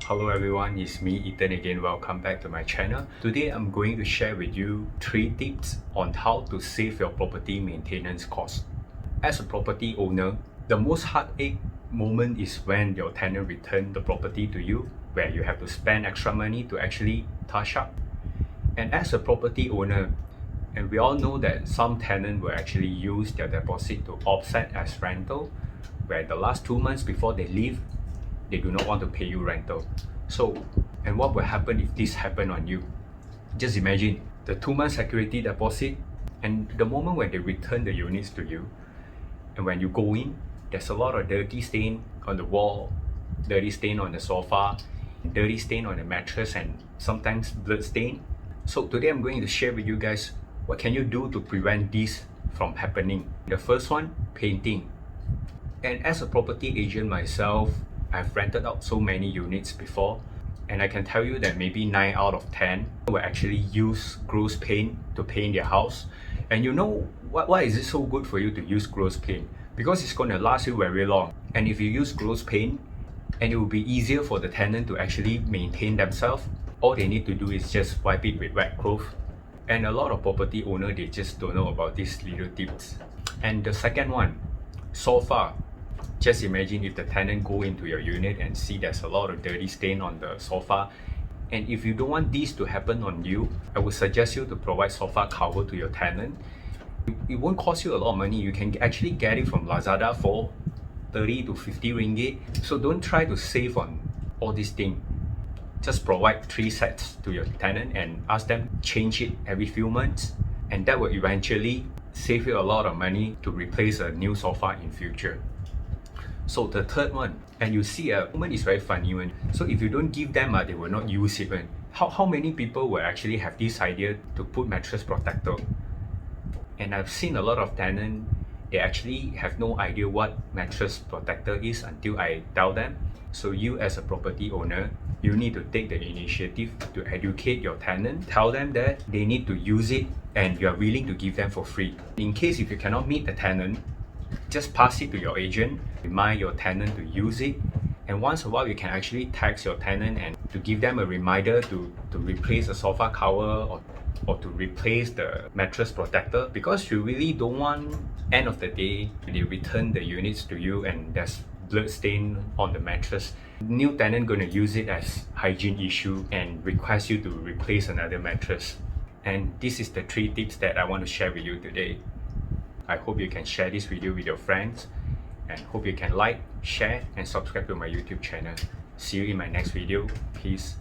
Hello everyone, it's me Ethan again. Welcome back to my channel. Today I'm going to share with you 3 tips on how to save your property maintenance costs. As a property owner, the most heartache moment is when your tenant returns the property to you, where you have to spend extra money to actually touch up. And as a property owner, and we all know that some tenants will actually use their deposit to offset as rental, where the last 2 months before they leave, they do not want to pay you rental. So, and what will happen if this happen on you? Just imagine the 2 month security deposit, and the moment when they return the units to you, and when you go in, there's a lot of dirty stain on the wall, dirty stain on the sofa, dirty stain on the mattress, and sometimes blood stain. So today I'm going to share with you guys what can you do to prevent this from happening. The first one, painting. And as a property agent myself, I've rented out so many units before, and I can tell you that maybe 9 out of 10 will actually use Gross Paint to paint their house. And you know why is it so good for you to use Gross Paint? Because it's going to last you very long. And if you use Gross Paint, and it will be easier for the tenant to actually maintain themselves, all they need to do is just wipe it with wet cloth. And a lot of property owners, they just don't know about these little tips. And the second one, sofa. Just imagine if the tenant go into your unit and see there's a lot of dirty stain on the sofa. And if you don't want this to happen on you, I would suggest you to provide sofa cover to your tenant. It won't cost you a lot of money. You can actually get it from Lazada for 30 to 50 ringgit. So don't try to save on all these things. Just provide 3 sets to your tenant and ask them change it every few months. And that will eventually save you a lot of money to replace a new sofa in future. So the third one, and you see a woman is very funny one. So if you don't give them, they will not use it. How many people will actually have this idea to put mattress protector? And I've seen a lot of tenants, they actually have no idea what mattress protector is until I tell them. So you as a property owner, you need to take the initiative to educate your tenant, tell them that they need to use it and you are willing to give them for free. In case if you cannot meet the tenant, just pass it to your agent, remind your tenant to use it, and once a while you can actually text your tenant and to give them a reminder to replace the sofa cover or to replace the mattress protector, because you really don't want end of the day they return the units to you and there's blood stain on the mattress. New tenant gonna use it as hygiene issue and request you to replace another mattress. And this is the 3 tips that I want to share with you today. I hope you can share this video with your friends, and hope you can like, share and subscribe to my YouTube channel. See you in my next video. Peace.